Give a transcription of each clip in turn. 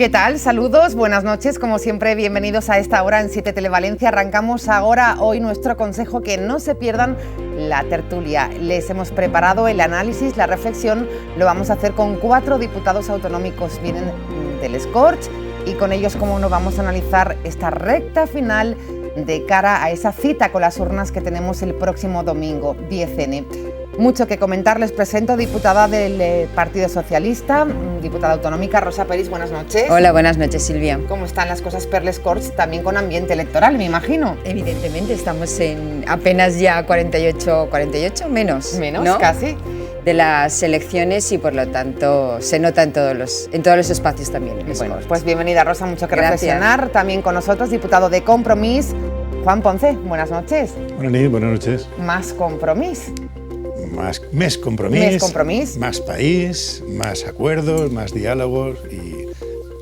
¿Qué tal? Saludos, buenas noches, como siempre, bienvenidos a esta hora en 7 Televalencia. Arrancamos ahora hoy nuestro consejo, que no se pierdan la tertulia. Les hemos preparado el análisis, la reflexión, lo vamos a hacer con 4 diputados autonómicos, vienen del Scorch, y con ellos, como no, vamos a analizar esta recta final de cara a esa cita con las urnas que tenemos el próximo domingo, 10N. Mucho que comentar. Les presento diputada del Partido Socialista, diputada autonómica, Rosa Peris. Buenas noches. Hola, buenas noches, Silvia. ¿Cómo están las cosas per les Corts? También con ambiente electoral, me imagino. Evidentemente, estamos en apenas ya 48 menos, ¿no? Casi. De las elecciones, y por lo tanto se nota en todos los espacios también. Bueno, pues bienvenida, Rosa, mucho que reflexionar. También con nosotros, diputado de Compromís, Juan Ponce. Buenas noches. Buenas noches. Más Compromís. Més compromís, más país, más acuerdos, más diálogos y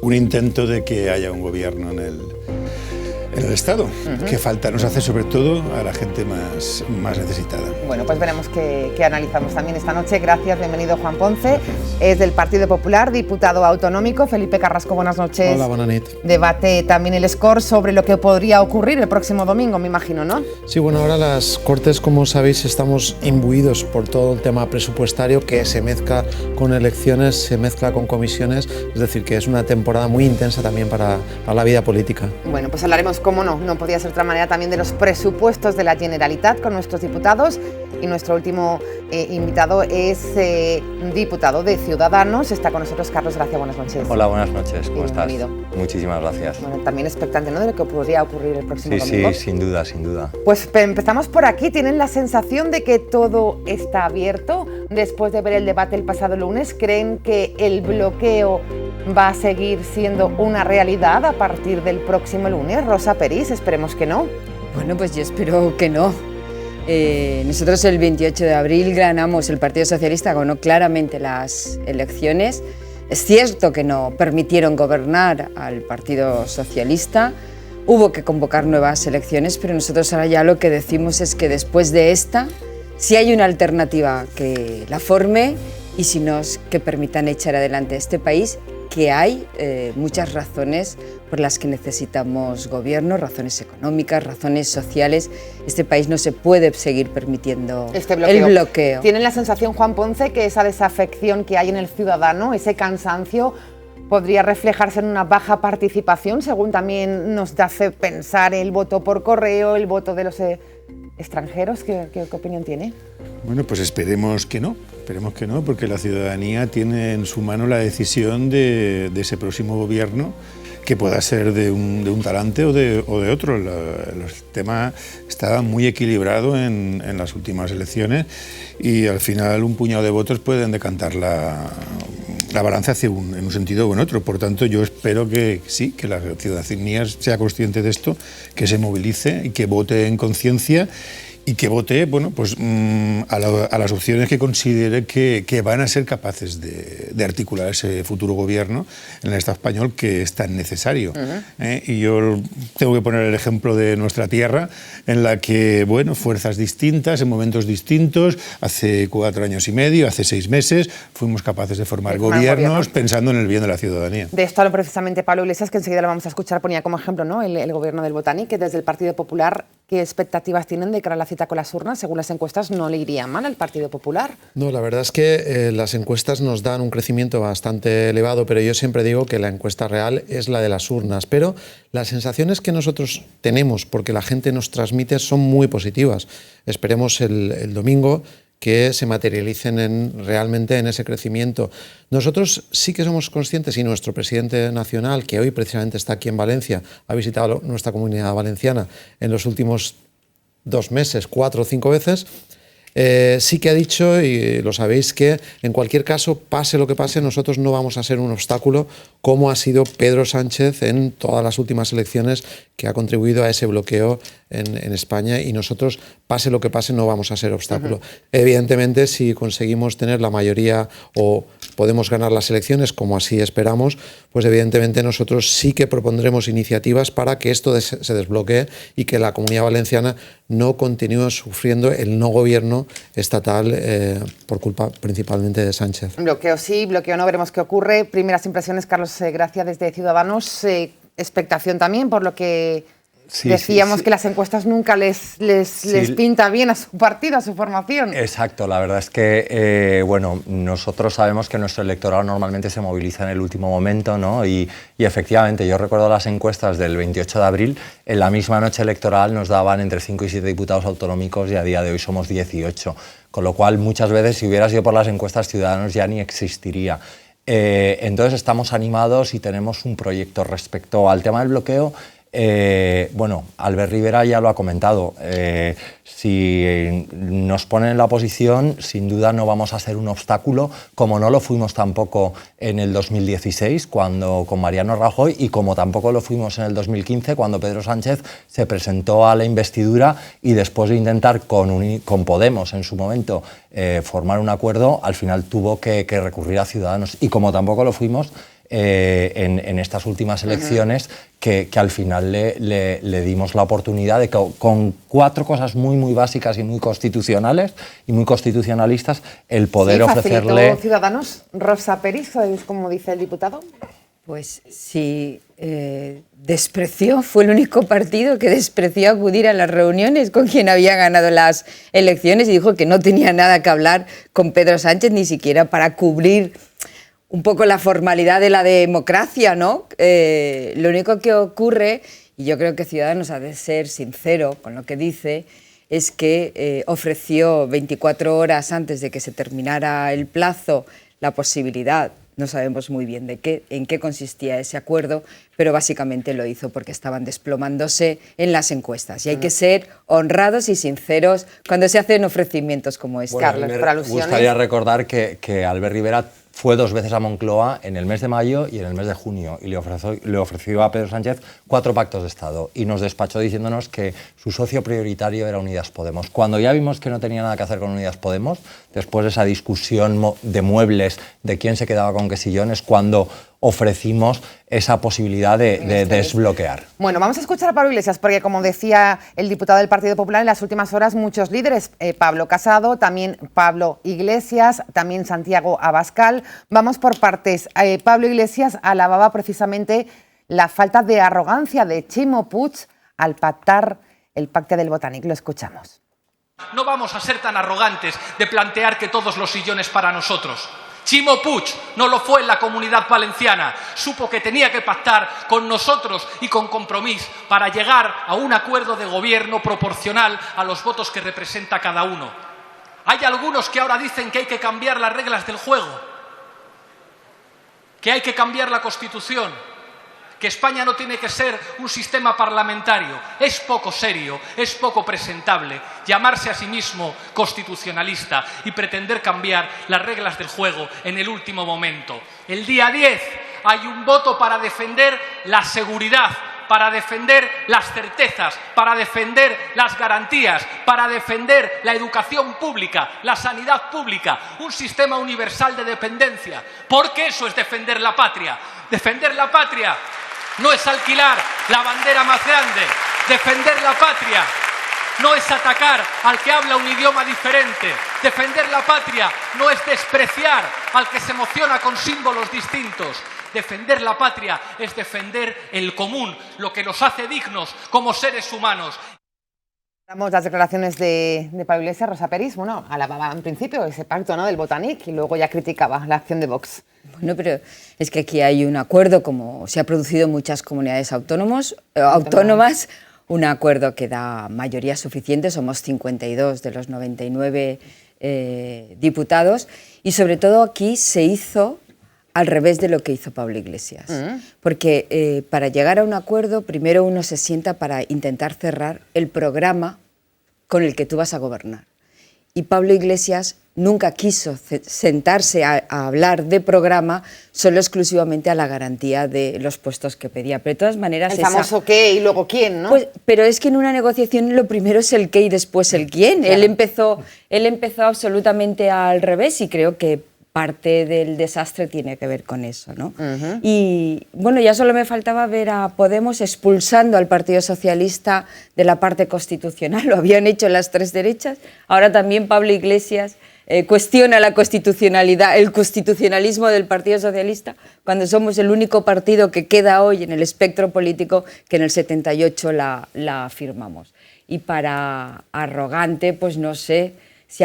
un intento de que haya un gobierno en el Estado, que falta nos hace sobre todo a la gente más necesitada. Bueno, pues veremos qué analizamos también esta noche. Gracias, bienvenido Juan Ponce. Es del Partido Popular, diputado autonómico. Felipe Carrasco, buenas noches. Hola, buenas noches. Debate también el Scorch sobre lo que podría ocurrir el próximo domingo, me imagino, ¿no? Sí, bueno, ahora las Cortes, como sabéis, estamos imbuidos por todo el tema presupuestario, que se mezcla con elecciones, se mezcla con comisiones, es decir, que es una temporada muy intensa también para la vida política. Bueno, pues hablaremos, cómo no podía ser de otra manera, también de los presupuestos de la Generalitat con nuestros diputados, y nuestro último invitado es diputado de Ciudadanos. Está con nosotros Carlos Gracia. Buenas noches. Hola, buenas noches. ¿Cómo Bienvenido. estás? Muchísimas gracias. Bueno, también expectante, ¿no?, de lo que podría ocurrir el próximo domingo. Sí, sin duda, sin duda. Pues empezamos por aquí. ¿Tienen la sensación de que todo está abierto? Después de ver el debate el pasado lunes, ¿creen que el bloqueo va a seguir siendo una realidad a partir del próximo lunes? Rosa Peris, esperemos que no. Bueno, pues yo espero que no. Nosotros el 28 de abril ganamos, el Partido Socialista ganó claramente las elecciones. Es cierto que no permitieron gobernar al Partido Socialista, hubo que convocar nuevas elecciones, pero nosotros ahora ya lo que decimos es que después de esta, si hay una alternativa que la forme, y si no, que permitan echar adelante a este país, que hay muchas razones por las que necesitamos gobierno, razones económicas, razones sociales. Este país no se puede seguir permitiendo el bloqueo. ¿Tienen la sensación, Juan Ponce, que esa desafección que hay en el ciudadano, ese cansancio, podría reflejarse en una baja participación, según también nos hace pensar el voto por correo, el voto de los extranjeros? ¿Qué opinión tiene? Bueno, pues esperemos que no, porque la ciudadanía tiene en su mano la decisión de ese próximo gobierno, que pueda ser de un talante o de otro. El tema estaba muy equilibrado en las últimas elecciones, y al final un puñado de votos pueden decantar la balanza en un sentido o en otro. Por tanto, yo espero que sí, que la ciudadanía sea consciente de esto, que se movilice y que vote en conciencia, y que vote, bueno, pues a las opciones que considere que van a ser capaces de articular ese futuro gobierno en el Estado español, que es tan necesario. Y yo tengo que poner el ejemplo de nuestra tierra, en la que, bueno, fuerzas distintas, en momentos distintos, hace 4 años y medio, hace 6 meses, fuimos capaces de formar gobiernos pensando en el bien de la ciudadanía. De esto hablo precisamente Pablo Iglesias, que enseguida lo vamos a escuchar. Ponía como ejemplo, ¿no?, el gobierno del Botanic, que desde el Partido Popular, ¿qué expectativas tienen de cara a la cita con las urnas? Según las encuestas, no le iría mal al Partido Popular. No, la verdad es que las encuestas nos dan un crecimiento bastante elevado, pero yo siempre digo que la encuesta real es la de las urnas. Pero las sensaciones que nosotros tenemos, porque la gente nos transmite, son muy positivas. Esperemos el domingo que se materialicen realmente en ese crecimiento. Nosotros sí que somos conscientes, y nuestro presidente nacional, que hoy precisamente está aquí en Valencia, ha visitado nuestra comunidad valenciana en los últimos 2 meses, 4 o 5 veces, sí que ha dicho, y lo sabéis, que en cualquier caso, pase lo que pase, nosotros no vamos a ser un obstáculo, como ha sido Pedro Sánchez en todas las últimas elecciones, que ha contribuido a ese bloqueo en España, y nosotros, pase lo que pase, no vamos a ser obstáculo. Evidentemente, si conseguimos tener la mayoría o podemos ganar las elecciones, como así esperamos, pues evidentemente nosotros sí que propondremos iniciativas para que esto se desbloquee y que la Comunidad Valenciana no continúe sufriendo el no gobierno estatal por culpa principalmente de Sánchez. Bloqueo sí, bloqueo no, veremos qué ocurre. Primeras impresiones, Carlos Gracia, desde Ciudadanos. Expectación también, por lo que decíamos que las encuestas nunca les pinta bien a su partido, a su formación. Exacto, la verdad es que bueno, nosotros sabemos que nuestro electorado normalmente se moviliza en el último momento, ¿no? Y efectivamente, yo recuerdo las encuestas del 28 de abril, en la misma noche electoral nos daban entre 5 y 7 diputados autonómicos y a día de hoy somos 18, con lo cual muchas veces si hubiera sido por las encuestas Ciudadanos ya ni existiría. Entonces estamos animados y tenemos un proyecto respecto al tema del bloqueo. Bueno, Albert Rivera ya lo ha comentado. Si nos ponen en la oposición, sin duda no vamos a ser un obstáculo, como no lo fuimos tampoco en el 2016 cuando, con Mariano Rajoy, y como tampoco lo fuimos en el 2015 cuando Pedro Sánchez se presentó a la investidura y después de intentar con Podemos en su momento formar un acuerdo, al final tuvo que recurrir a Ciudadanos, y como tampoco lo fuimos en estas últimas elecciones, que al final le dimos la oportunidad de que con 4 cosas muy básicas y muy constitucionales y muy constitucionalistas, el poder ofrecerle... ¿Facilitó Ciudadanos? Rosa Peris, como dice el diputado. Pues sí, despreció, fue el único partido que despreció acudir a las reuniones con quien había ganado las elecciones y dijo que no tenía nada que hablar con Pedro Sánchez, ni siquiera para cubrir un poco la formalidad de la democracia, ¿no? Lo único que ocurre, y yo creo que Ciudadanos ha de ser sincero con lo que dice, es que ofreció 24 horas antes de que se terminara el plazo la posibilidad, no sabemos muy bien en qué consistía ese acuerdo, pero básicamente lo hizo porque estaban desplomándose en las encuestas. Y hay que ser honrados y sinceros cuando se hacen ofrecimientos como este. Bueno, Carlos, por me alusiones. gustaría recordar que Albert Rivera fue 2 veces a Moncloa en el mes de mayo y en el mes de junio, y le ofreció a Pedro Sánchez 4 pactos de Estado, y nos despachó diciéndonos que su socio prioritario era Unidas Podemos. Cuando ya vimos que no tenía nada que hacer con Unidas Podemos, después de esa discusión de muebles, de quién se quedaba con qué sillones, cuando ofrecimos esa posibilidad de desbloquear. Bueno, vamos a escuchar a Pablo Iglesias, porque como decía el diputado del Partido Popular, en las últimas horas muchos líderes, Pablo Casado, también Pablo Iglesias, también Santiago Abascal. Vamos por partes. Pablo Iglesias alababa precisamente la falta de arrogancia de Ximo Puig al pactar el Pacte del Botànic. Lo escuchamos. No vamos a ser tan arrogantes de plantear que todos los sillones para nosotros. Ximo Puig no lo fue en la Comunidad Valenciana, supo que tenía que pactar con nosotros y con Compromís para llegar a un acuerdo de gobierno proporcional a los votos que representa cada uno. Hay algunos que ahora dicen que hay que cambiar las reglas del juego, que hay que cambiar la Constitución, que España no tiene que ser un sistema parlamentario. Es poco serio, es poco presentable llamarse a sí mismo constitucionalista y pretender cambiar las reglas del juego en el último momento. El día 10 hay un voto para defender la seguridad, para defender las certezas, para defender las garantías, para defender la educación pública, la sanidad pública, un sistema universal de dependencia. Porque eso es defender la patria. Defender la patria no es alquilar la bandera más grande. Defender la patria no es atacar al que habla un idioma diferente. Defender la patria no es despreciar al que se emociona con símbolos distintos. Defender la patria es defender el común, lo que nos hace dignos como seres humanos. Damos las declaraciones de Pablo Iglesias. Rosa Peris, bueno, alababa en principio ese pacto, ¿no?, del Botànic, y luego ya criticaba la acción de Vox. Bueno, pero es que aquí hay un acuerdo, como se ha producido en muchas comunidades autónomas, un acuerdo que da mayoría suficiente, somos 52 de los 99 diputados, y sobre todo aquí se hizo al revés de lo que hizo Pablo Iglesias. Porque para llegar a un acuerdo, primero uno se sienta para intentar cerrar el programa con el que tú vas a gobernar. Y Pablo Iglesias nunca quiso sentarse a hablar de programa solo exclusivamente a la garantía de los puestos que pedía. Pero de todas maneras... El famoso qué y luego quién, ¿no? Pues, pero es que en una negociación lo primero es el qué y después el quién. Claro. Él empezó absolutamente al revés y creo que parte del desastre tiene que ver con eso, ¿no? Y bueno, ya solo me faltaba ver a Podemos expulsando al Partido Socialista de la parte constitucional. Lo habían hecho las tres derechas. Ahora también Pablo Iglesias cuestiona la constitucionalidad, el constitucionalismo del Partido Socialista, cuando somos el único partido que queda hoy en el espectro político que en el 78 la firmamos. Y para arrogante, pues no sé, si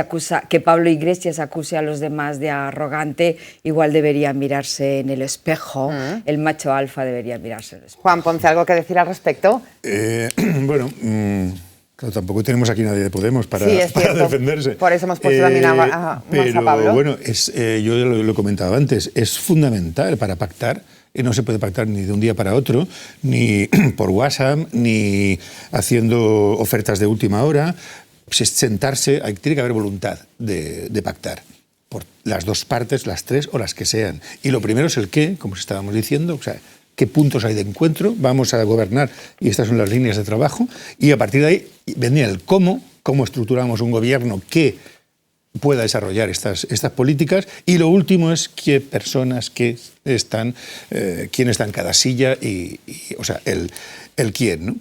que Pablo Iglesias acuse a los demás de arrogante, igual debería mirarse en el espejo, el macho alfa debería mirarse en el espejo. Juan Ponce, ¿algo que decir al respecto? Bueno, claro, tampoco tenemos aquí nadie de Podemos para defenderse. Por eso hemos puesto también a Pablo. Bueno, yo lo he comentado antes, es fundamental para pactar. No se puede pactar ni de un día para otro, ni por WhatsApp, ni haciendo ofertas de última hora. Sentarse, tiene que haber voluntad de pactar por las dos partes, las tres o las que sean. Y lo primero es el qué, como estábamos diciendo, o sea, qué puntos hay de encuentro, vamos a gobernar y estas son las líneas de trabajo. Y a partir de ahí vendría el cómo estructuramos un gobierno que pueda desarrollar estas políticas. Y lo último es qué personas quién está en cada silla o sea, el quién, ¿no?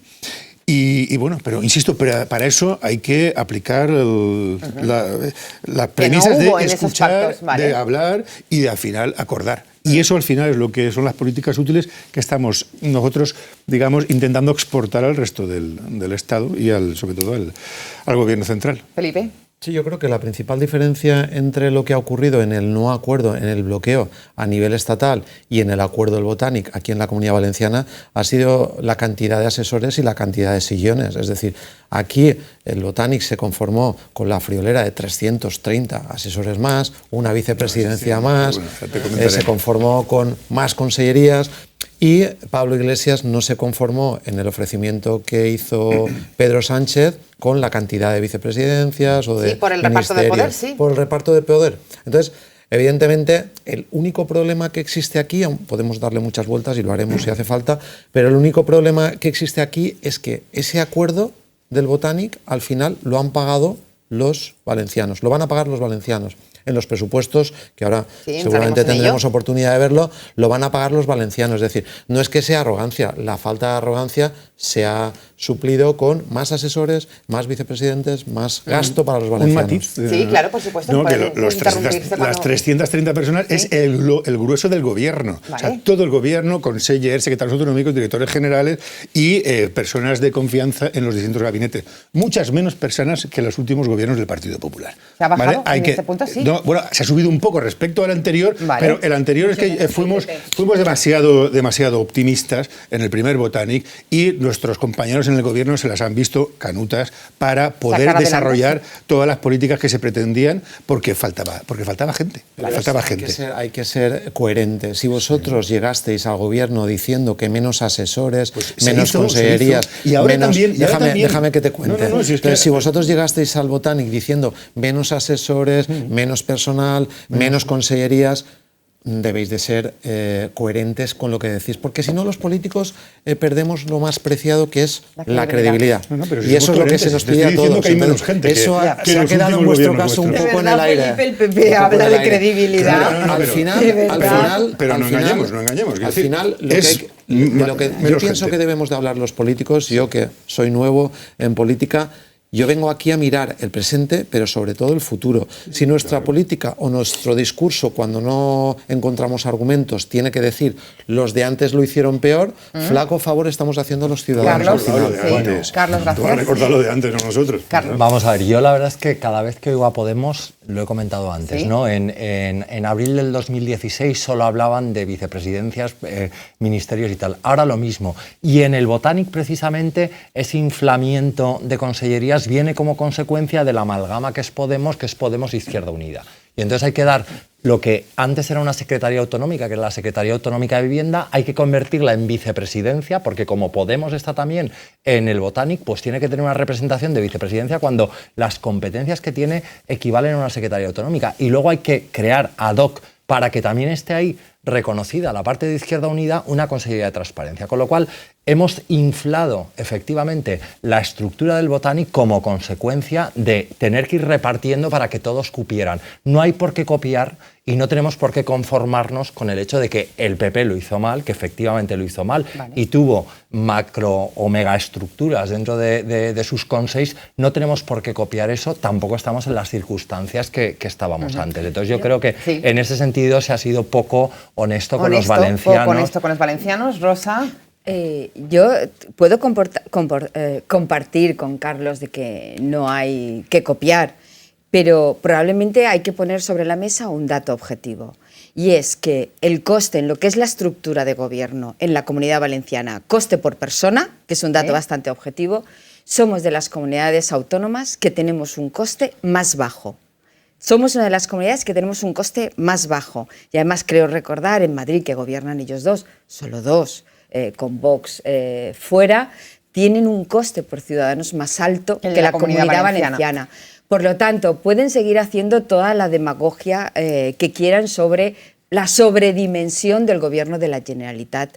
Y bueno, pero insisto, para eso hay que aplicar las premisas de escuchar, pactos, ¿vale? De hablar y de al final acordar. Y eso al final es lo que son las políticas útiles que estamos nosotros, digamos, intentando exportar al resto del Estado y sobre todo al Gobierno central. Felipe. Sí, yo creo que la principal diferencia entre lo que ha ocurrido en el no acuerdo, en el bloqueo a nivel estatal y en el acuerdo del Botanic aquí en la Comunidad Valenciana ha sido la cantidad de asesores y la cantidad de sillones. Es decir, aquí el Botanic se conformó con la friolera de 330 asesores más, una vicepresidencia más, se conformó con más consellerías. Y Pablo Iglesias no se conformó en el ofrecimiento que hizo Pedro Sánchez con la cantidad de vicepresidencias o de por el reparto de poder, sí. Por el reparto de poder. Entonces, evidentemente, el único problema que existe aquí, podemos darle muchas vueltas y lo haremos si hace falta, pero el único problema que existe aquí es que ese acuerdo del Botanic al final lo han pagado los valencianos, lo van a pagar los valencianos. En los presupuestos, que ahora seguramente tendremos oportunidad de verlo, lo van a pagar los valencianos. Es decir, no es que sea arrogancia, la falta de arrogancia se ha suplido con más asesores, más vicepresidentes, más gasto para los valencianos. Un matiz. Sí, claro, por supuesto. No, que las 330 personas es el grueso del gobierno. Vale. O sea, todo el gobierno, consellers, secretarios autonómicos, directores generales y personas de confianza en los distintos gabinetes. Muchas menos personas que los últimos gobiernos del Partido Popular. ¿Se ha bajado en este punto? Sí. No, bueno, se ha subido un poco respecto al anterior, pero el anterior es que fuimos demasiado optimistas en el primer Botanic y nuestros compañeros en el gobierno se las han visto canutas para poder desarrollar todas las políticas que se pretendían porque faltaba gente. Hay que ser coherente. Si vosotros llegasteis al gobierno diciendo que menos asesores, menos consellerías, y ahora también, déjame que te cuente. Entonces, si vosotros llegasteis al Botanic diciendo menos asesores, menos personal, menos consellerías, debéis de ser coherentes con lo que decís, porque si no los políticos perdemos lo más preciado que es la credibilidad. Y eso es lo que se nos pide a todos. Que hay menos gente eso se ha quedado en vuestro caso un poco en el aire. Felipe, el PP habla de credibilidad. Al final, pero no engañemos. Al final, yo pienso que debemos de hablar los políticos, yo que soy nuevo en política, yo vengo aquí a mirar el presente, pero sobre todo el futuro. Si nuestra política o nuestro discurso, cuando no encontramos argumentos, tiene que decir los de antes lo hicieron peor, flaco favor estamos haciendo los ciudadanos. Carlos, gracias. Tú has recordado lo de antes, no nosotros. Carlos. Vamos a ver, yo la verdad es que cada vez que oigo a Podemos, lo he comentado antes, ¿sí? ¿no? En abril del 2016 solo hablaban de vicepresidencias, ministerios y tal. Ahora lo mismo. Y en el Botanic, precisamente, ese inflamiento de consellerías viene como consecuencia de la amalgama que es Podemos Izquierda Unida. Y entonces hay que dar lo que antes era una Secretaría Autonómica, que era la Secretaría Autonómica de Vivienda, hay que convertirla en vicepresidencia, porque como Podemos está también en el Botanic, pues tiene que tener una representación de vicepresidencia cuando las competencias que tiene equivalen a una Secretaría Autonómica. Y luego hay que crear ad hoc, para que también esté ahí reconocida la parte de Izquierda Unida, una Consellería de Transparencia. Con lo cual, hemos inflado efectivamente la estructura del Botanic como consecuencia de tener que ir repartiendo para que todos cupieran. No hay por qué copiar y no tenemos por qué conformarnos con el hecho de que el PP lo hizo mal, que efectivamente lo hizo mal, y tuvo macro o megaestructuras dentro de sus consejos. No tenemos por qué copiar eso, tampoco estamos en las circunstancias que estábamos antes. Entonces yo creo que en ese sentido se ha sido poco honesto con los valencianos. Poco honesto con los valencianos. Rosa. Yo puedo compartir con Carlos de que no hay que copiar, pero probablemente hay que poner sobre la mesa un dato objetivo, y es que el coste en lo que es la estructura de gobierno en la Comunidad Valenciana, coste por persona, que es un dato bastante objetivo, somos de las comunidades autónomas que tenemos un coste más bajo. Somos una de las comunidades que tenemos un coste más bajo. Y además creo recordar en Madrid, que gobiernan ellos dos, solo dos, con Vox fuera, tienen un coste por ciudadanos más alto que la Comunidad Valenciana. Por lo tanto, pueden seguir haciendo toda la demagogia que quieran sobre la sobredimensión del gobierno de la Generalitat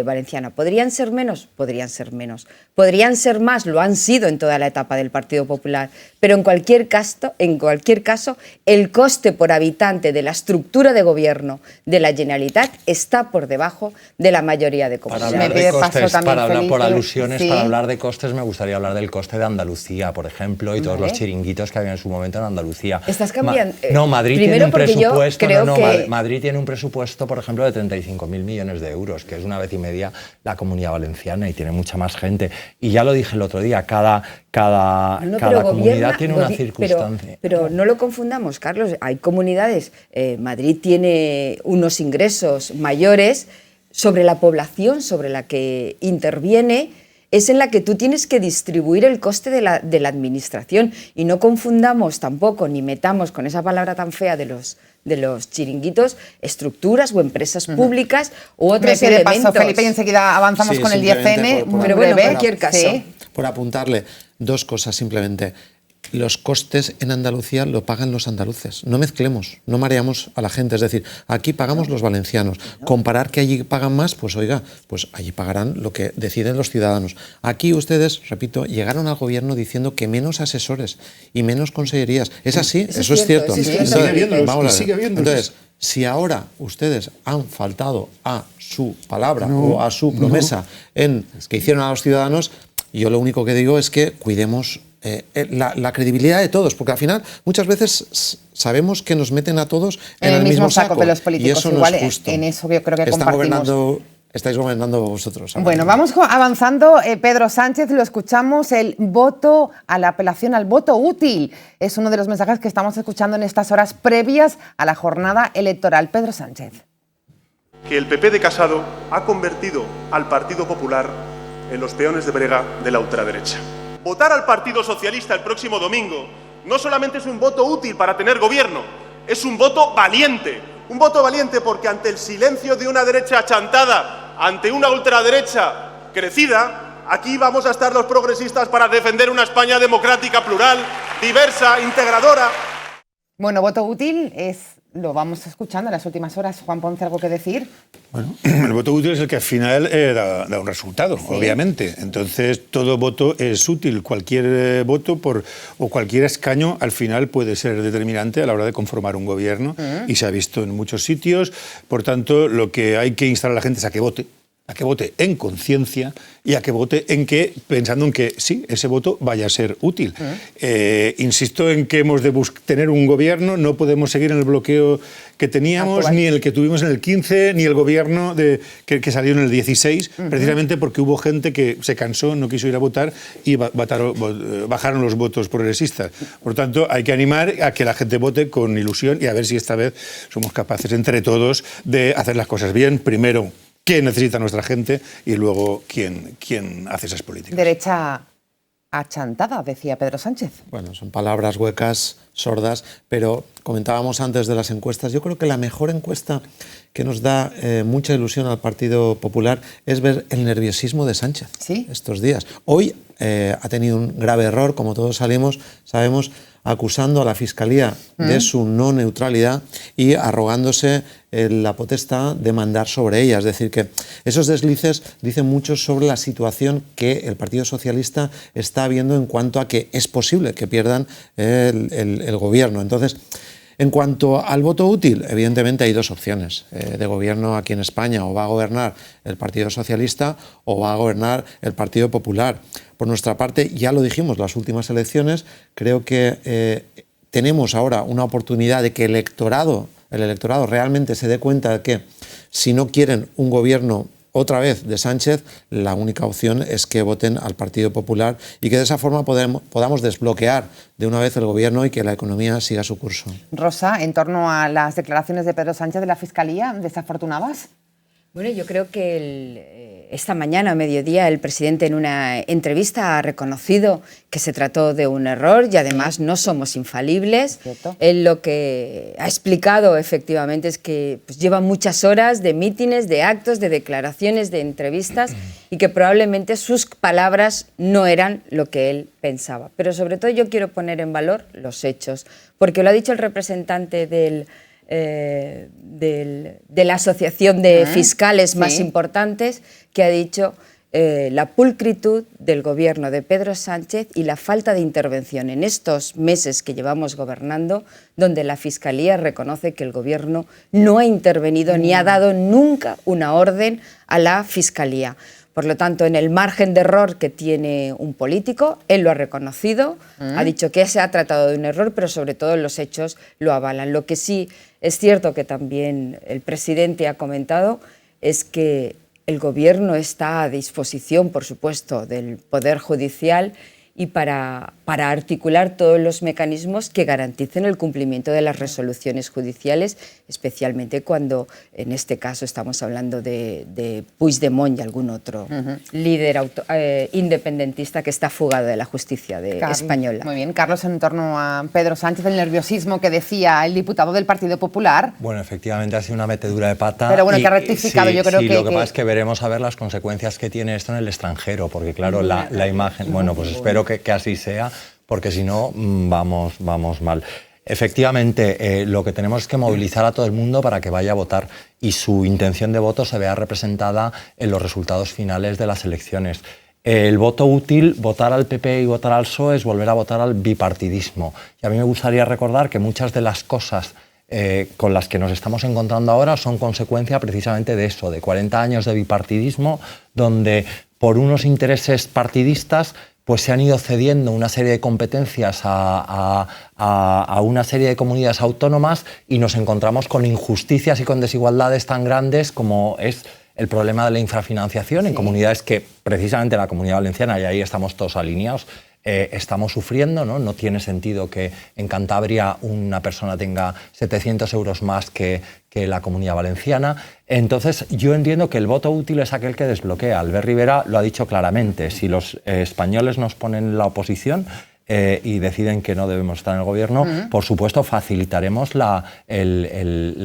Valenciana. ¿Podrían ser menos? Podrían ser menos. ¿Podrían ser más? Lo han sido en toda la etapa del Partido Popular. Pero en cualquier caso, el coste por habitante de la estructura de gobierno de la Generalitat está por debajo de la mayoría de comunidades. Para hablar de costes, para hablar por alusiones, para hablar de costes, me gustaría hablar del coste de Andalucía, por ejemplo, y todos los chiringuitos que había en su momento en Andalucía. ¿Estás cambiando? No, Madrid tiene un presupuesto, que... Madrid tiene un presupuesto, por ejemplo, de 35.000 millones de euros, que es una vez y media la Comunidad Valenciana, y tiene mucha más gente. Y ya lo dije el otro día, cada comunidad tiene una circunstancia. Pero no lo confundamos, Carlos. Hay comunidades, Madrid tiene unos ingresos mayores sobre la población sobre la que interviene, es en la que tú tienes que distribuir el coste de la administración. Y no confundamos tampoco, ni metamos con esa palabra tan fea de los chiringuitos, estructuras o empresas públicas u otros elementos. Paso, Felipe, y enseguida avanzamos con el 10N. Pero bueno, en cualquier caso. Por apuntarle dos cosas simplemente. Los costes en Andalucía lo pagan los andaluces. No mezclemos, no mareamos a la gente. Es decir, aquí pagamos los valencianos. Comparar que allí pagan más, pues oiga, pues allí pagarán lo que deciden los ciudadanos. Aquí ustedes, repito, llegaron al gobierno diciendo que menos asesores y menos consellerías. ¿Es así? Eso es cierto. Entonces, si ahora ustedes han faltado a su palabra o a su promesa en que hicieron a los ciudadanos, yo lo único que digo es que cuidemos la credibilidad de todos, porque al final muchas veces sabemos que nos meten a todos en el mismo saco de los políticos. Y eso igual, no es justo. En eso yo creo que compartimos. Estáis gobernando vosotros. Bueno, vamos avanzando. Pedro Sánchez, lo escuchamos, el voto a la apelación al voto útil. Es uno de los mensajes que estamos escuchando en estas horas previas a la jornada electoral. Pedro Sánchez. Que el PP de Casado ha convertido al Partido Popular en los peones de brega de la ultraderecha. Votar al Partido Socialista el próximo domingo no solamente es un voto útil para tener gobierno, es un voto valiente. Un voto valiente porque ante el silencio de una derecha achantada, ante una ultraderecha crecida, aquí vamos a estar los progresistas para defender una España democrática, plural, diversa, integradora. Bueno, voto útil lo vamos escuchando en las últimas horas. Juan Ponce, ¿algo que decir? Bueno, el voto útil es el que al final da un resultado, obviamente. Entonces, todo voto es útil. Cualquier voto o cualquier escaño al final puede ser determinante a la hora de conformar un gobierno y se ha visto en muchos sitios. Por tanto, lo que hay que instar a la gente es a que vote en conciencia y a que vote pensando en que sí, ese voto vaya a ser útil. Insisto en que hemos de tener un gobierno, no podemos seguir en el bloqueo que teníamos, ni el que tuvimos en el 15, ni el gobierno que salió en el 16, precisamente porque hubo gente que se cansó, no quiso ir a votar y bajaron los votos progresistas. Por tanto, hay que animar a que la gente vote con ilusión y a ver si esta vez somos capaces entre todos de hacer las cosas bien. Primero, qué necesita nuestra gente y luego quién hace esas políticas. Derecha achantada, decía Pedro Sánchez. Bueno, son palabras huecas, sordas, pero comentábamos antes de las encuestas. Yo creo que la mejor encuesta que nos da mucha ilusión al Partido Popular es ver el nerviosismo de Sánchez estos días. Hoy ha tenido un grave error, como todos sabemos, acusando a la Fiscalía de su no neutralidad y arrogándose la potestad de mandar sobre ella. Es decir, que esos deslices dicen mucho sobre la situación que el Partido Socialista está viendo en cuanto a que es posible que pierdan el gobierno. Entonces, en cuanto al voto útil, evidentemente hay dos opciones de gobierno aquí en España. O va a gobernar el Partido Socialista o va a gobernar el Partido Popular. Por nuestra parte, ya lo dijimos, las últimas elecciones, creo que tenemos ahora una oportunidad de que el electorado realmente se dé cuenta de que si no quieren un gobierno otra vez de Sánchez, la única opción es que voten al Partido Popular y que de esa forma podamos desbloquear de una vez el gobierno y que la economía siga su curso. Rosa, en torno a las declaraciones de Pedro Sánchez de la Fiscalía, ¿desafortunadas? Bueno, yo creo que esta mañana, a mediodía, el presidente en una entrevista ha reconocido que se trató de un error y además no somos infalibles. ¿Cierto? Él lo que ha explicado efectivamente es que pues, lleva muchas horas de mítines, de actos, de declaraciones, de entrevistas y que probablemente sus palabras no eran lo que él pensaba. Pero sobre todo yo quiero poner en valor los hechos, porque lo ha dicho el representante de la asociación de fiscales más importantes, que ha dicho la pulcritud del gobierno de Pedro Sánchez y la falta de intervención en estos meses que llevamos gobernando, donde la Fiscalía reconoce que el gobierno no ha intervenido ni ha dado nunca una orden a la Fiscalía. Por lo tanto, en el margen de error que tiene un político, él lo ha reconocido, ha dicho que se ha tratado de un error, pero sobre todo los hechos lo avalan. Lo que sí es cierto que también el presidente ha comentado es que el gobierno está a disposición, por supuesto, del Poder Judicial y para articular todos los mecanismos que garanticen el cumplimiento de las resoluciones judiciales, especialmente cuando en este caso estamos hablando de Puigdemont y algún otro líder independentista que está fugado de la justicia española. Muy bien, Carlos, en torno a Pedro Sánchez, el nerviosismo que decía el diputado del Partido Popular. Bueno, efectivamente ha sido una metedura de pata. Pero bueno, que ha rectificado, yo creo que... Lo que pasa es que veremos a ver las consecuencias que tiene esto en el extranjero, porque claro, la imagen... Bueno, pues espero que así sea, porque si no, vamos mal. Efectivamente, lo que tenemos es que movilizar a todo el mundo para que vaya a votar y su intención de voto se vea representada en los resultados finales de las elecciones. El voto útil, votar al PP y votar al PSOE, es volver a votar al bipartidismo. Y a mí me gustaría recordar que muchas de las cosas con las que nos estamos encontrando ahora son consecuencia precisamente de eso, de 40 años de bipartidismo, donde por unos intereses partidistas pues se han ido cediendo una serie de competencias a una serie de comunidades autónomas y nos encontramos con injusticias y con desigualdades tan grandes como es el problema de la infrafinanciación en comunidades que precisamente la Comunidad Valenciana, y ahí estamos todos alineados, estamos sufriendo, ¿no? No tiene sentido que en Cantabria una persona tenga 700 euros más que la Comunidad Valenciana. Entonces, yo entiendo que el voto útil es aquel que desbloquea. Albert Rivera lo ha dicho claramente. Si los españoles nos ponen en la oposición y deciden que no debemos estar en el gobierno, por supuesto facilitaremos el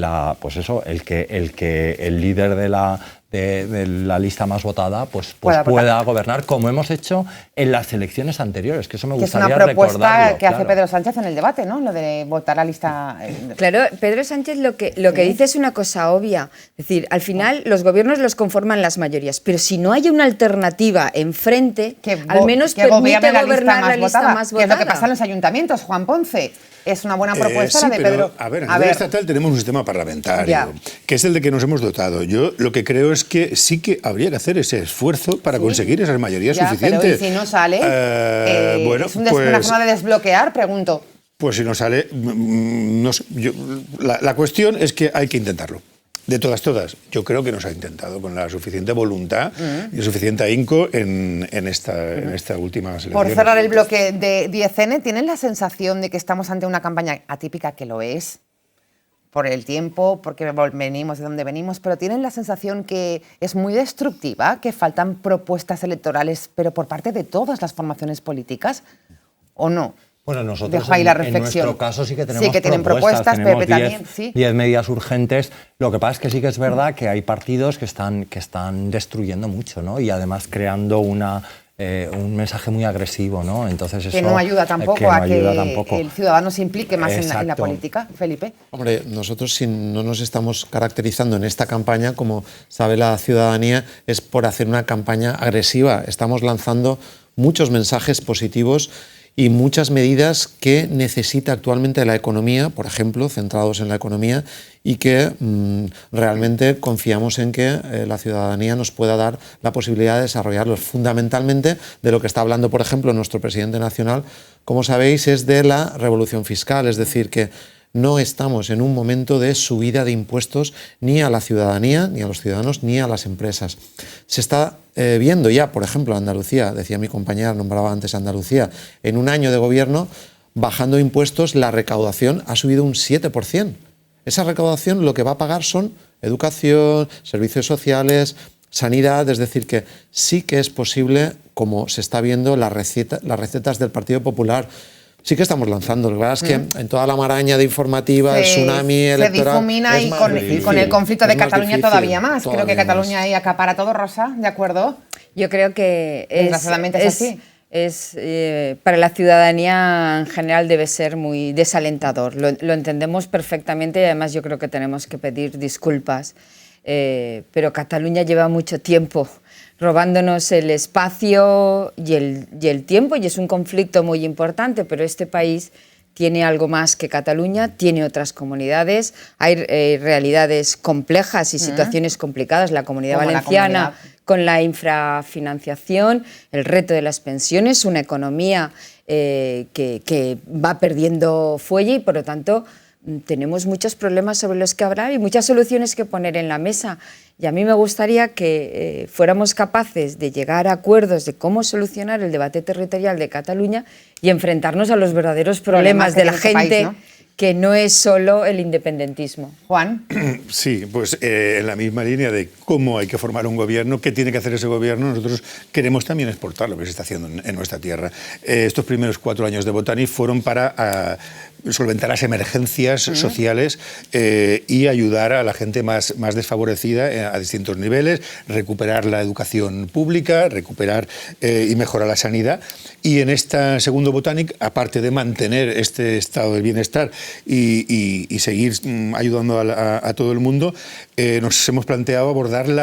líder de la lista más votada pues pueda gobernar, como hemos hecho en las elecciones anteriores, que eso me gustaría recordarlo. Es una propuesta que hace Pedro Sánchez en el debate, ¿no? Lo de votar la lista... Claro, Pedro Sánchez lo que dice es una cosa obvia. Es decir, al final los gobiernos los conforman las mayorías, pero si no hay una alternativa enfrente, al menos permite gobernar la lista más votada. Que es lo que pasa en los ayuntamientos, Juan Ponce. Es una buena propuesta la de Pedro. A ver, a nivel estatal tenemos un sistema parlamentario, que es el de que nos hemos dotado. Yo lo que creo es que sí que habría que hacer ese esfuerzo para conseguir esas mayorías suficientes. Pero ¿y si no sale? ¿Es una forma de desbloquear? Pregunto. Pues si no sale, no sé, la cuestión es que hay que intentarlo. De todas, yo creo que nos ha intentado con la suficiente voluntad y suficiente ahínco en esta última selección. Por cerrar el bloque de 10N, ¿tienen la sensación de que estamos ante una campaña atípica, que lo es? por el tiempo, porque venimos de donde venimos, pero tienen la sensación que es muy destructiva, que faltan propuestas electorales, pero por parte de todas las formaciones políticas, ¿o no? Bueno, nosotros Dejo ahí la en reflexión. nuestro caso sí que tenemos tienen propuestas, Pepe tenemos también, sí. 10 medidas urgentes. Lo que pasa es que sí que es verdad que hay partidos que están destruyendo mucho, ¿no? Y además creando un mensaje muy agresivo, ¿no? Entonces eso, que no ayuda tampoco no a ayuda que tampoco. el ciudadano se implique más en la Exacto. política. Felipe. Hombre, nosotros si no nos estamos caracterizando en esta campaña, como sabe la ciudadanía, es por hacer una campaña agresiva. Estamos lanzando muchos mensajes positivos y muchas medidas que necesita actualmente la economía, por ejemplo, centrados en la economía, y que realmente confiamos en que la ciudadanía nos pueda dar la posibilidad de desarrollarlos. Fundamentalmente de lo que está hablando, por ejemplo, nuestro presidente nacional, como sabéis, es de la revolución fiscal, es decir, que no estamos en un momento de subida de impuestos ni a la ciudadanía, ni a los ciudadanos, ni a las empresas. Se está viendo ya, por ejemplo, Andalucía, decía mi compañera, nombraba antes Andalucía, en un año de gobierno, bajando impuestos, la recaudación ha subido un 7%. Esa recaudación lo que va a pagar son educación, servicios sociales, sanidad, es decir, que sí que es posible, como se está viendo, las recetas del Partido Popular. Sí que estamos lanzando. La verdad es que en toda la maraña de informativa, el tsunami electoral... Se difumina y con el conflicto de Cataluña todavía más. Creo que Cataluña ahí acapara todo, Rosa, ¿de acuerdo? Yo creo que desgraciadamente es así. Para la ciudadanía en general debe ser muy desalentador. Lo entendemos perfectamente y además yo creo que tenemos que pedir disculpas. Pero Cataluña lleva mucho tiempo robándonos el espacio y el tiempo, y es un conflicto muy importante, pero este país tiene algo más que Cataluña, tiene otras comunidades, hay realidades complejas y situaciones complicadas, la Comunidad Valenciana con la infrafinanciación, el reto de las pensiones, una economía que va perdiendo fuelle y por lo tanto tenemos muchos problemas sobre los que hablar y muchas soluciones que poner en la mesa. Y a mí me gustaría que fuéramos capaces de llegar a acuerdos de cómo solucionar el debate territorial de Cataluña y enfrentarnos a los verdaderos problemas de la gente, ¿no? Que no es solo el independentismo. Juan. Sí, pues en la misma línea de cómo hay que formar un gobierno, qué tiene que hacer ese gobierno, nosotros queremos también exportar lo que se está haciendo en nuestra tierra. Estos primeros 4 años de Botanic fueron para solventar las emergencias sociales y ayudar a la gente más desfavorecida a distintos niveles, recuperar la educación pública, recuperar y mejorar la sanidad. Y en este segundo Botanic, aparte de mantener este estado del bienestar y seguir ayudando a todo el mundo, nos hemos planteado abordar el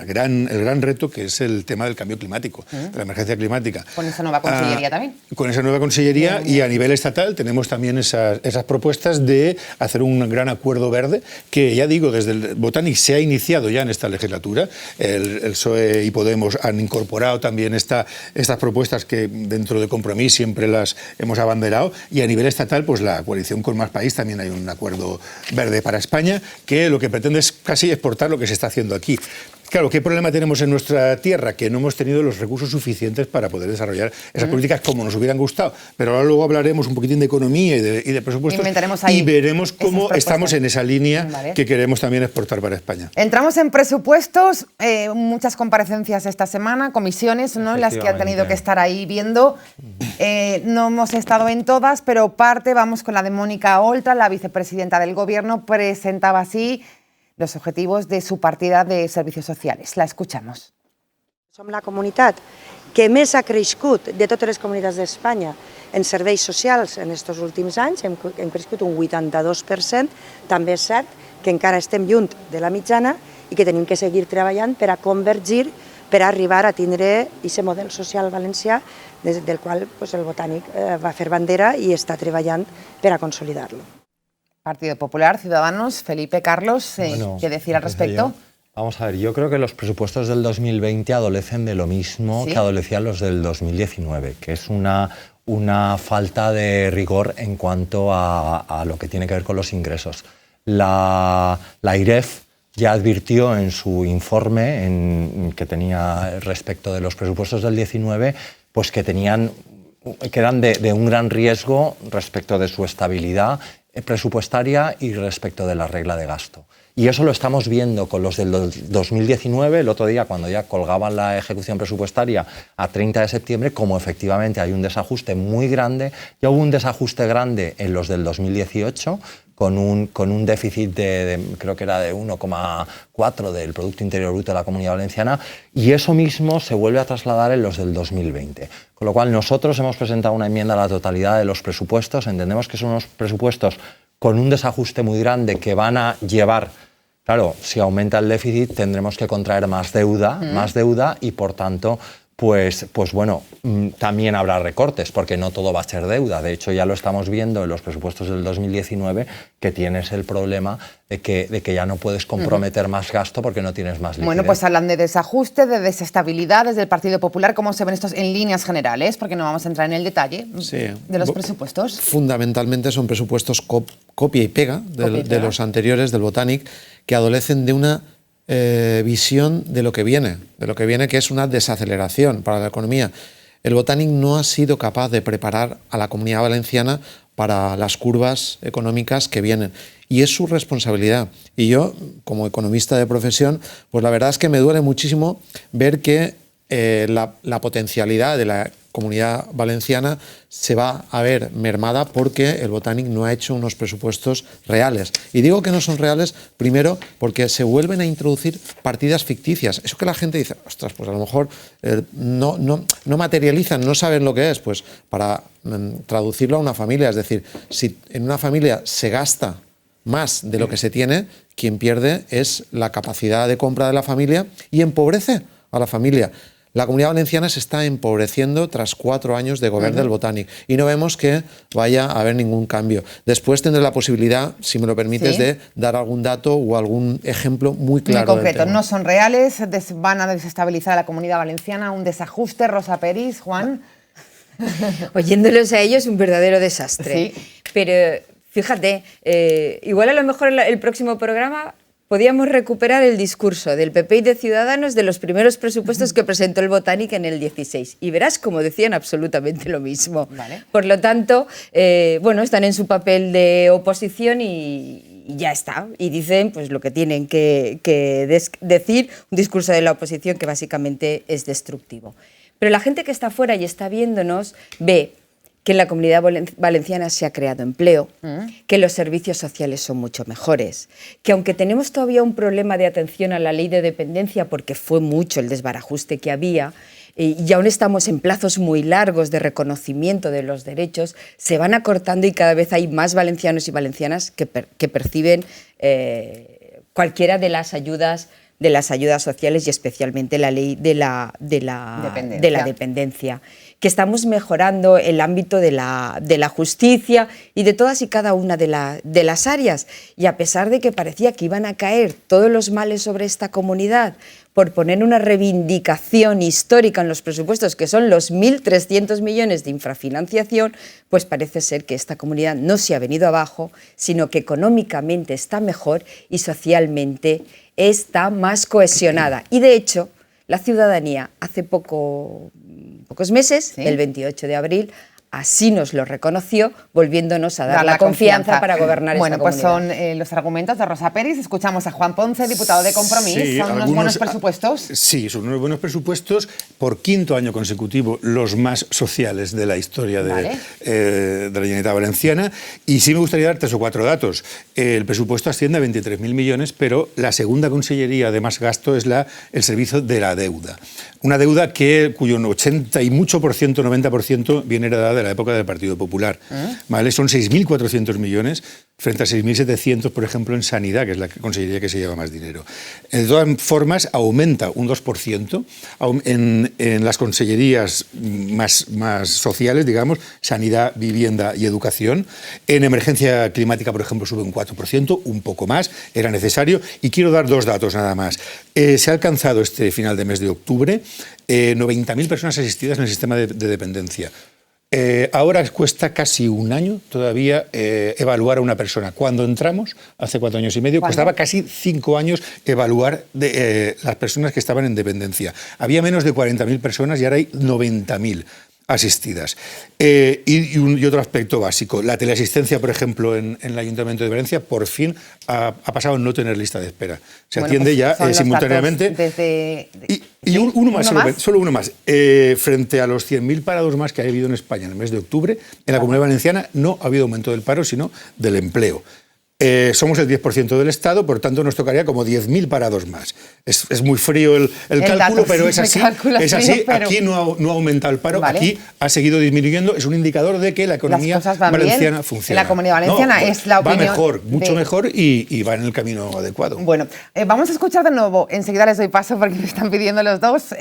gran reto que es el tema del cambio climático, de la emergencia climática. Con esa nueva consellería también. Con esa nueva consellería y a nivel estatal tenemos también esas propuestas de hacer un gran acuerdo verde que, ya digo, desde el Botanic se ha iniciado ya en esta legislatura. El PSOE y Podemos han incorporado también estas propuestas que dentro de Compromís siempre las hemos abanderado, y a nivel estatal pues la coalición con Más País también hay un acuerdo verde para España que lo que pretende es casi exportar lo que se está haciendo aquí. Claro, ¿qué problema tenemos en nuestra tierra? Que no hemos tenido los recursos suficientes para poder desarrollar esas políticas como nos hubieran gustado. Pero ahora luego hablaremos un poquitín de economía y de presupuestos y veremos cómo estamos en esa línea que queremos también exportar para España. Entramos en presupuestos, muchas comparecencias esta semana, comisiones, ¿no?, las que han tenido que estar ahí viendo. No hemos estado en todas, pero parte, vamos con la de Mónica Oltra, la vicepresidenta del Gobierno, presentaba así los objetivos de su partida de servicios socials. La escuchamos. Som la comunitat que més ha crescut de totes les comunitats d'Espanya en serveis socials en aquests últims anys, hem crescut un 82%, també és cert que encara estem lluny de la mitjana i que tenim que seguir treballant per a convergir, per a arribar a tindre aquest model social valencià del qual el Botànic va fer bandera i està treballant per a consolidar-lo. Partido Popular, Ciudadanos, Felipe, Carlos, ¿qué decir al respecto? Vamos a ver, yo creo que los presupuestos del 2020 adolecen de lo mismo que adolecían los del 2019, que es una falta de rigor en cuanto a lo que tiene que ver con los ingresos. La IREF ya advirtió en su informe que tenía respecto de los presupuestos del 19, pues que eran de un gran riesgo respecto de su estabilidad presupuestaria y respecto de la regla de gasto. Y eso lo estamos viendo con los del 2019, el otro día cuando ya colgaban la ejecución presupuestaria a 30 de septiembre, como efectivamente hay un desajuste muy grande. Ya hubo un desajuste grande en los del 2018, con un déficit creo que era de 1,4 del Producto Interior Bruto de la Comunidad Valenciana, y eso mismo se vuelve a trasladar en los del 2020. Con lo cual nosotros hemos presentado una enmienda a la totalidad de los presupuestos. Entendemos que son unos presupuestos con un desajuste muy grande que van a llevar, claro, si aumenta el déficit tendremos que contraer más deuda y por tanto, pues bueno, también habrá recortes porque no todo va a ser deuda. De hecho, ya lo estamos viendo en los presupuestos del 2019 que tienes el problema de que ya no puedes comprometer más gasto porque no tienes más liquidez. Bueno, pues hablan de desajuste, de desestabilidad desde el Partido Popular. ¿Cómo se ven estos en líneas generales? Porque no vamos a entrar en el detalle de los presupuestos. Fundamentalmente son presupuestos copia y pega de los anteriores, del Botanic, que adolecen de una visión de lo que viene, que es una desaceleración para la economía. El Botanic no ha sido capaz de preparar a la Comunidad Valenciana para las curvas económicas que vienen. Y es su responsabilidad. Y yo, como economista de profesión, pues la verdad es que me duele muchísimo ver que la potencialidad de la Comunidad Valenciana se va a ver mermada porque el Botanic no ha hecho unos presupuestos reales. Y digo que no son reales, primero, porque se vuelven a introducir partidas ficticias. Eso que la gente dice, ostras, pues a lo mejor no materializan, no saben lo que es. Pues para traducirlo a una familia, es decir, si en una familia se gasta más de lo que se tiene, quien pierde es la capacidad de compra de la familia y empobrece a la familia. La Comunidad Valenciana se está empobreciendo tras 4 años de gobierno del Botanic y no vemos que vaya a haber ningún cambio. Después tendré la posibilidad, si me lo permites, de dar algún dato o algún ejemplo muy claro. Muy concreto, no son reales, van a desestabilizar a la Comunidad Valenciana, un desajuste. Rosa Peris, Juan. Oyéndolos a ellos, un verdadero desastre. Sí. Pero fíjate, igual a lo mejor el próximo programa podíamos recuperar el discurso del PP y de Ciudadanos de los primeros presupuestos que presentó el Botanic en el 16. Y verás como decían absolutamente lo mismo. Vale. Por lo tanto, bueno, están en su papel de oposición y ya está. Y dicen pues lo que tienen que decir, un discurso de la oposición que básicamente es destructivo. Pero la gente que está fuera y está viéndonos ve que en la Comunidad Valenciana se ha creado empleo, que los servicios sociales son mucho mejores, que aunque tenemos todavía un problema de atención a la ley de dependencia porque fue mucho el desbarajuste que había, y aún estamos en plazos muy largos de reconocimiento de los derechos, se van acortando y cada vez hay más valencianos y valencianas que perciben cualquiera de las ayudas sociales y especialmente la ley de la dependencia. Que estamos mejorando el ámbito de la justicia y de todas y cada una de las áreas. Y a pesar de que parecía que iban a caer todos los males sobre esta comunidad por poner una reivindicación histórica en los presupuestos, que son los 1.300 millones de infrafinanciación, pues parece ser que esta comunidad no se ha venido abajo, sino que económicamente está mejor y socialmente está más cohesionada. Y de hecho, la ciudadanía hace pocos meses, el 28 de abril, así nos lo reconoció, volviéndonos a dar la confianza para gobernar esta comunidad. Bueno, pues son los argumentos de Rosa Peris. Escuchamos a Juan Ponce, diputado de Compromís. Sí, ¿Son unos buenos presupuestos? Sí, son unos buenos presupuestos, por 5º año consecutivo, los más sociales de la historia de la Generalitat Valenciana. Y sí me gustaría dar 3 o 4 datos. El presupuesto asciende a 23.000 millones, pero la segunda consellería de más gasto es el servicio de la deuda. Una deuda cuyo 80 y mucho por ciento, 90%, viene heredada de la época del Partido Popular. ¿Vale? Son 6.400 millones frente a 6.700, por ejemplo, en Sanidad, que es la consellería que se lleva más dinero. De todas formas, aumenta un 2% en las consellerías más sociales, digamos, Sanidad, Vivienda y Educación. En emergencia climática, por ejemplo, sube un 4%, un poco más, era necesario. Y quiero dar 2 datos nada más. Se ha alcanzado este final de mes de octubre 90.000 personas asistidas en el sistema de dependencia. Ahora cuesta casi un año todavía evaluar a una persona. Cuando entramos, hace 4 años y medio, costaba casi 5 años evaluar las personas que estaban en dependencia. Había menos de 40.000 personas y ahora hay 90.000. asistidas. Y otro aspecto básico, la teleasistencia, por ejemplo, en el Ayuntamiento de Valencia, por fin ha pasado a no tener lista de espera. Se atiende ya simultáneamente. Y uno más, solo uno más. Frente a los 100.000 parados más que ha habido en España en el mes de octubre, en la Comunidad Valenciana no ha habido aumento del paro, sino del empleo. Somos el 10% del Estado, por tanto nos tocaría como 10.000 parados más. Es muy frío el cálculo, pero es así. Pero... Aquí no ha aumentado el paro, aquí ha seguido disminuyendo. Es un indicador de que la economía valenciana funciona. En la Comunidad Valenciana es la opinión. Va mejor, mucho mejor y va en el camino adecuado. Bueno, vamos a escuchar de nuevo, enseguida les doy paso porque me están pidiendo los dos,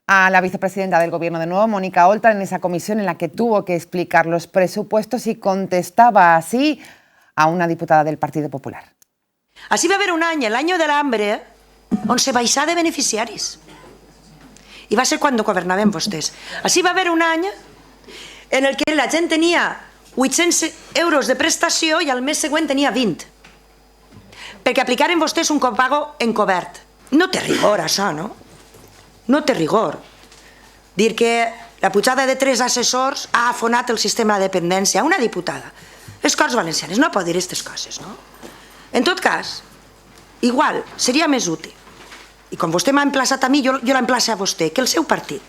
a la vicepresidenta del Gobierno de nuevo, Mónica Oltra, en esa comisión en la que tuvo que explicar los presupuestos y contestaba así a una diputada del Partido Popular. Así va haver un any, l'any de l'hambre, on se baixà de beneficiaris. I va ser quan governaven vostès. Així va haver un any en el que la gent tenia 800 euros de prestació i al mes següent tenia 20. Perquè aplicaren vostès un copago encobert. No té rigor, això, no? No té rigor. Dir que la pujada de 3 assessors ha afonat el sistema de dependència. Una diputada. Les Corts Valencianes no pot dir aquestes coses, no? En tot cas, igual, seria més útil, i com vostè m'ha emplaçat a mi, jo l'emplaço a vostè, que el seu partit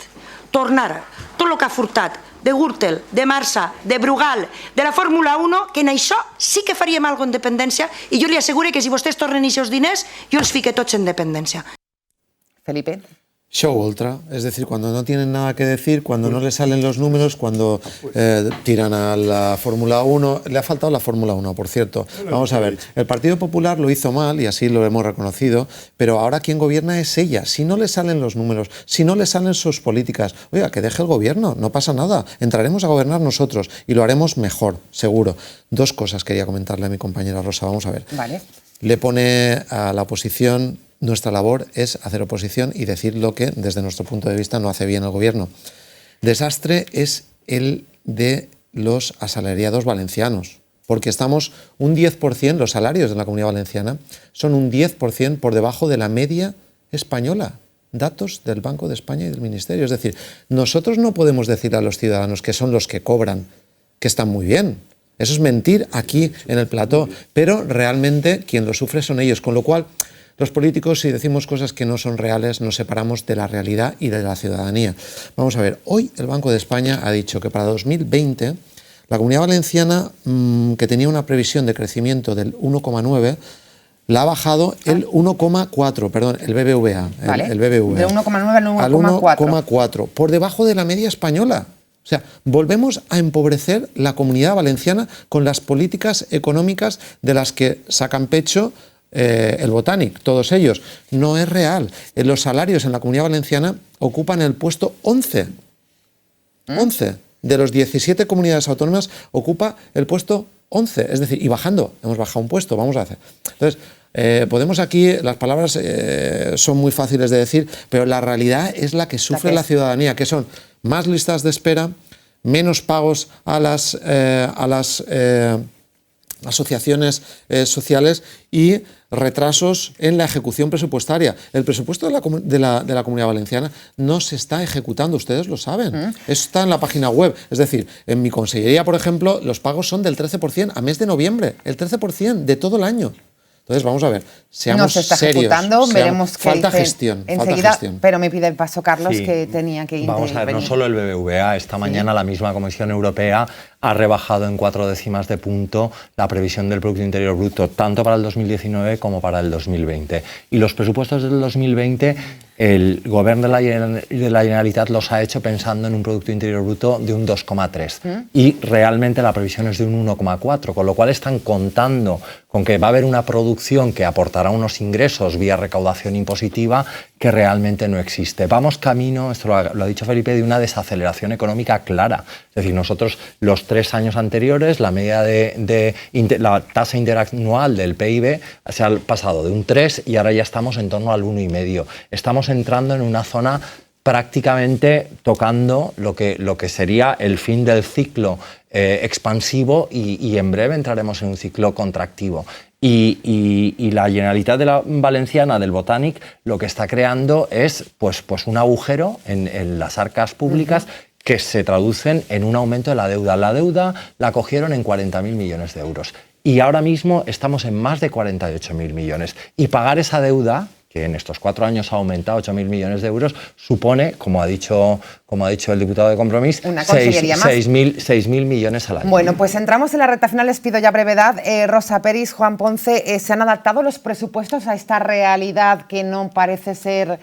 tornara tot el que ha furtat de Gürtel, de Marsa, de Brugal, de la Fórmula 1, que en això sí que faríem alguna cosa en dependència, i jo li asseguro que si vostès tornen aquests diners, jo els fique tots en dependència. Felipe. Show Ultra, es decir, cuando no tienen nada que decir, cuando no les salen los números, cuando tiran a la Fórmula 1. Le ha faltado la Fórmula 1, por cierto. Vamos a ver, el Partido Popular lo hizo mal y así lo hemos reconocido, pero ahora quien gobierna es ella. Si no le salen los números, si no le salen sus políticas, oiga, que deje el gobierno, no pasa nada. Entraremos a gobernar nosotros y lo haremos mejor, seguro. Dos cosas quería comentarle a mi compañera Rosa, vamos a ver. Vale. Le pone a la oposición... Nuestra labor es hacer oposición y decir lo que, desde nuestro punto de vista, no hace bien el gobierno. Desastre es el de los asalariados valencianos, porque estamos un 10%, los salarios de la Comunidad Valenciana son un 10% por debajo de la media española. Datos del Banco de España y del Ministerio. Es decir, nosotros no podemos decir a los ciudadanos que son los que cobran, que están muy bien. Eso es mentir aquí en el plató, pero realmente quien lo sufre son ellos, con lo cual... Los políticos, si decimos cosas que no son reales, nos separamos de la realidad y de la ciudadanía. Vamos a ver, hoy el Banco de España ha dicho que para 2020 la Comunidad Valenciana, que tenía una previsión de crecimiento del 1,9, la ha bajado el 1,4, perdón, el BBVA. Vale. El BBVA. De 1,9 al 1,4, por debajo de la media española. O sea, volvemos a empobrecer la Comunidad Valenciana con las políticas económicas de las que sacan pecho el Botanic, todos ellos. No es real. Los salarios en la Comunidad Valenciana ocupan el puesto 11. 11. De los 17 comunidades autónomas ocupa el puesto 11. Es decir, y bajando. Hemos bajado un puesto, vamos a hacer. Entonces, podemos aquí, las palabras son muy fáciles de decir, pero la realidad es la que sufre la ciudadanía, que son más listas de espera, menos pagos a las asociaciones sociales y retrasos en la ejecución presupuestaria. El presupuesto de la Comunidad Valenciana no se está ejecutando, ustedes lo saben. Eso está en la página web. Es decir, en mi consellería, por ejemplo, los pagos son del 13% a mes de noviembre, el 13% de todo el año. Entonces, vamos a ver, seamos no se está serios, ejecutando, veremos qué falta dicen gestión, enseguida, falta gestión. Pero me pide el paso, Carlos, Sí. que tenía que Vamos a ver, no solo el BBVA, esta mañana la misma Comisión Europea ha rebajado en 4 décimas de punto la previsión del Producto Interior Bruto, tanto para el 2019 como para el 2020. Y los presupuestos del 2020, el Gobierno de la Generalitat los ha hecho pensando en un Producto Interior Bruto de un 2,3. Y realmente la previsión es de un 1,4, con lo cual están contando con que va a haber una producción que aportará unos ingresos vía recaudación impositiva que realmente no existe. Vamos camino, esto lo ha dicho Felipe, de una desaceleración económica clara. Es decir, nosotros los 3 años anteriores, la media la tasa interanual del PIB se ha pasado de un 3 y ahora ya estamos en torno al 1,5. Estamos entrando en una zona prácticamente tocando lo que sería el fin del ciclo expansivo y en breve entraremos en un ciclo contractivo. Y la Generalitat de la Valenciana del Botanic lo que está creando es pues un agujero en las arcas públicas que se traducen en un aumento de la deuda. La deuda la cogieron en 40.000 millones de euros y ahora mismo estamos en más de 48.000 millones. Y pagar esa deuda, que en estos 4 años ha aumentado 8.000 millones de euros, supone, como ha dicho el diputado de Compromís, 6.000 millones al año. Bueno, pues entramos en la recta final, les pido ya brevedad. Rosa Peris, Juan Ponce, ¿se han adaptado los presupuestos a esta realidad que no parece ser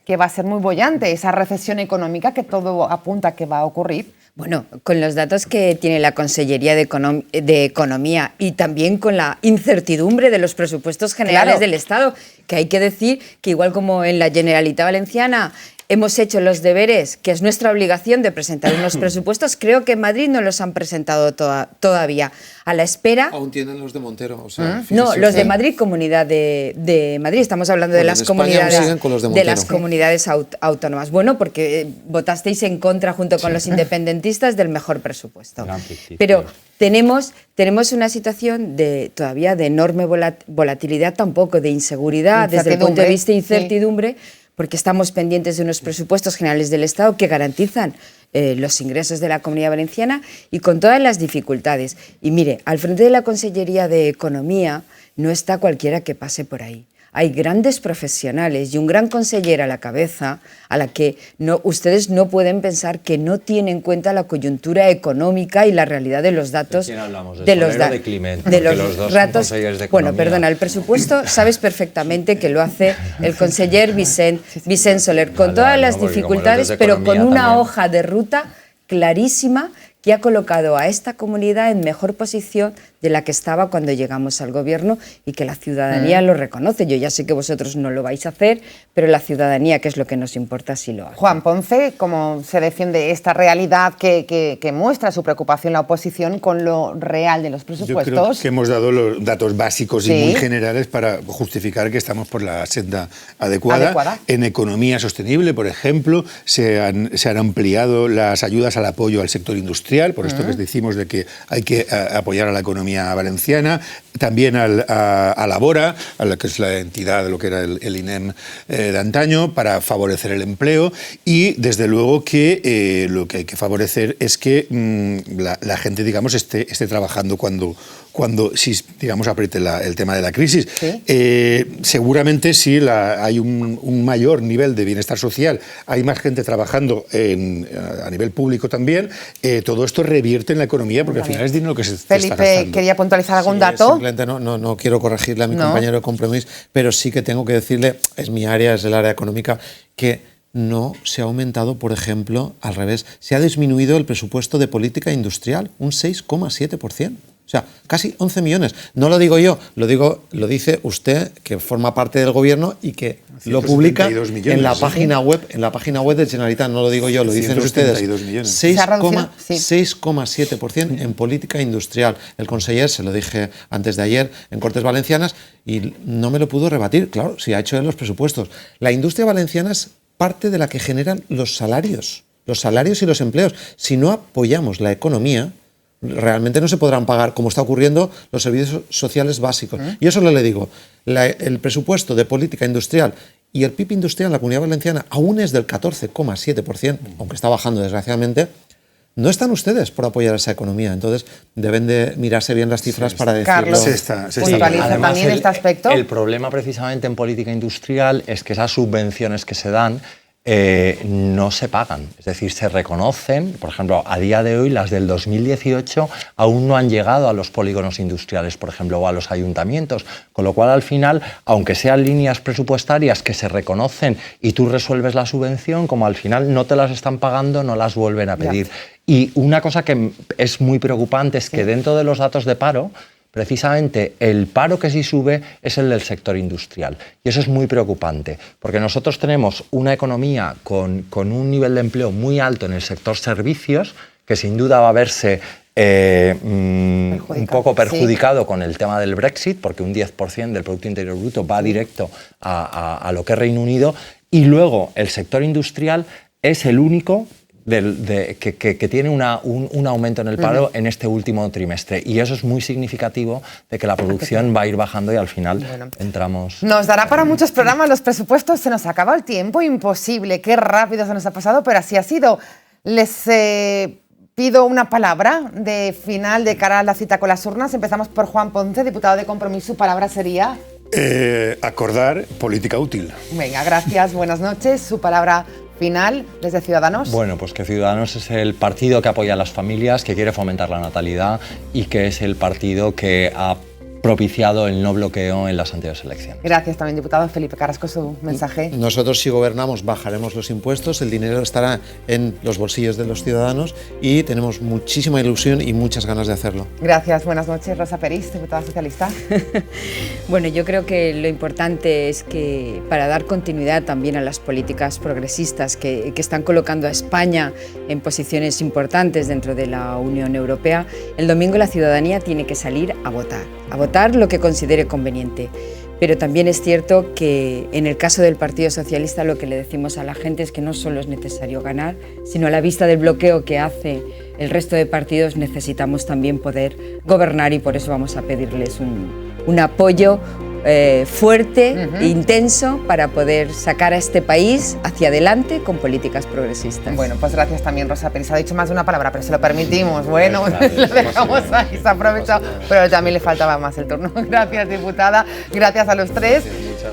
que va a ser muy boyante, esa recesión económica que todo apunta que va a ocurrir? Bueno, con los datos que tiene la Consellería de Economía y también con la incertidumbre de los presupuestos generales del Estado, que hay que decir que igual como en la Generalitat Valenciana hemos hecho los deberes, que es nuestra obligación de presentar unos presupuestos, creo que en Madrid no los han presentado todavía. A la espera... Aún tienen los de Montero. O sea, no, los de Madrid, Comunidad de Madrid. Estamos hablando de las comunidades autónomas. Bueno, porque votasteis en contra junto con los independentistas del mejor presupuesto. Pero tenemos una situación todavía de enorme volatilidad, tampoco de inseguridad, desde el punto de vista de incertidumbre, porque estamos pendientes de unos presupuestos generales del Estado que garantizan los ingresos de la Comunidad Valenciana y con todas las dificultades. Y mire, al frente de la Consellería de Economía no está cualquiera que pase por ahí. Hay grandes profesionales y un gran consejero a la cabeza a la que ustedes no pueden pensar que no tiene en cuenta la coyuntura económica y la realidad de los datos. ¿De quién hablamos? ¿De Soler o de Climent? De los dos datos. Bueno, perdona, el presupuesto sabes perfectamente que lo hace el conseller Vicent Soler, con todas las dificultades, pero con una hoja de ruta clarísima que ha colocado a esta comunidad en mejor posición de la que estaba cuando llegamos al gobierno y que la ciudadanía lo reconoce. Yo ya sé que vosotros no lo vais a hacer, pero la ciudadanía, que es lo que nos importa, sí lo hace. Juan Ponce, ¿cómo se defiende esta realidad que muestra su preocupación la oposición con lo real de los presupuestos? Yo creo que hemos dado los datos básicos y muy generales para justificar que estamos por la senda adecuada. En economía sostenible, por ejemplo, se han ampliado las ayudas al apoyo al sector industrial, por esto que decimos de que hay que apoyar a la economía valenciana, también a Labora, a la que es la entidad de lo que era el INEM de antaño, para favorecer el empleo, y desde luego que lo que hay que favorecer es que la gente, digamos, esté trabajando cuando digamos, apriete el tema de la crisis. Seguramente si hay un mayor nivel de bienestar social, hay más gente trabajando a nivel público también, todo esto revierte en la economía, porque al final es dinero que se está gastando. Felipe, ¿quería puntualizar algún dato? Simplemente no quiero corregirle a mi compañero de Compromís, pero sí que tengo que decirle, es mi área, es el área económica, que no se ha aumentado, por ejemplo, al revés, se ha disminuido el presupuesto de política industrial, un 6,7%. O sea, casi 11 millones. No lo digo yo, lo dice usted, que forma parte del gobierno y que lo publica en la página web, de Generalitat. No lo digo yo, lo dicen ustedes. 6,7% en política industrial. El conseller, se lo dije antes de ayer en Cortes Valencianas y no me lo pudo rebatir. Claro, si ha hecho él los presupuestos. La industria valenciana es parte de la que generan los salarios y los empleos. Si no apoyamos la economía, realmente no se podrán pagar, como está ocurriendo, los servicios sociales básicos. Y eso le digo, el presupuesto de política industrial y el PIB industrial en la Comunidad Valenciana aún es del 14,7%, aunque está bajando desgraciadamente. No están ustedes por apoyar esa economía, entonces deben de mirarse bien las cifras para decirlo. Carlos, puntualiza también este aspecto. El problema precisamente en política industrial es que esas subvenciones que se dan no se pagan, es decir, se reconocen. Por ejemplo, a día de hoy las del 2018 aún no han llegado a los polígonos industriales, por ejemplo, o a los ayuntamientos, con lo cual al final, aunque sean líneas presupuestarias que se reconocen y tú resuelves la subvención, como al final no te las están pagando, no las vuelven a pedir. Y una cosa que es muy preocupante es que dentro de los datos de paro, precisamente el paro que sí sube es el del sector industrial. Y eso es muy preocupante, porque nosotros tenemos una economía con un nivel de empleo muy alto en el sector servicios, que sin duda va a verse un poco perjudicado con el tema del Brexit, porque un 10% del Producto Interior Bruto va directo a lo que es Reino Unido, y luego el sector industrial es el único que tiene un aumento en el paro en este último trimestre, y eso es muy significativo de que la producción va a ir bajando y al final entramos... Nos dará para muchos programas los presupuestos, se nos acaba el tiempo, imposible, qué rápido se nos ha pasado, pero así ha sido. Les pido una palabra de final de cara a la cita con las urnas. Empezamos por Juan Ponce, diputado de Compromís. Su palabra sería... acordar política útil. Venga, gracias, buenas noches. Su palabra final desde Ciudadanos. Bueno, pues que Ciudadanos es el partido que apoya a las familias, que quiere fomentar la natalidad y que es el partido que ha propiciado el no bloqueo en las anteriores elecciones. Gracias también, diputado. Felipe Carrasco, su mensaje. Nosotros, si gobernamos, bajaremos los impuestos, el dinero estará en los bolsillos de los ciudadanos y tenemos muchísima ilusión y muchas ganas de hacerlo. Gracias, buenas noches. Rosa Peris, diputada socialista. Bueno, yo creo que lo importante es que para dar continuidad también a las políticas progresistas que están colocando a España en posiciones importantes dentro de la Unión Europea, el domingo la ciudadanía tiene que salir a votar lo que considere conveniente. Pero también es cierto que en el caso del Partido Socialista lo que le decimos a la gente es que no solo es necesario ganar, sino a la vista del bloqueo que hace el resto de partidos necesitamos también poder gobernar y por eso vamos a pedirles un apoyo fuerte e intenso para poder sacar a este país hacia adelante con políticas progresistas. Bueno, pues gracias también, Rosa Peris. Ha dicho más de una palabra, pero se lo permitimos. Bueno, lo dejamos ahí, se ha aprovechado, pero también le faltaba más el turno. Gracias, diputada. Gracias a los tres.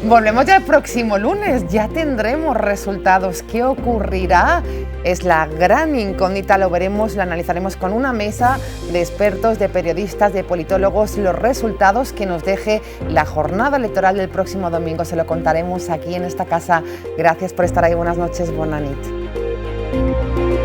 Volvemos ya el próximo lunes. Ya tendremos resultados. ¿Qué ocurrirá? Es la gran incógnita. Lo veremos, lo analizaremos con una mesa de expertos, de periodistas, de politólogos. Los resultados que nos deje la jornada electoral del próximo domingo se lo contaremos aquí en esta casa. Gracias por estar ahí. Buenas noches. Bona nit.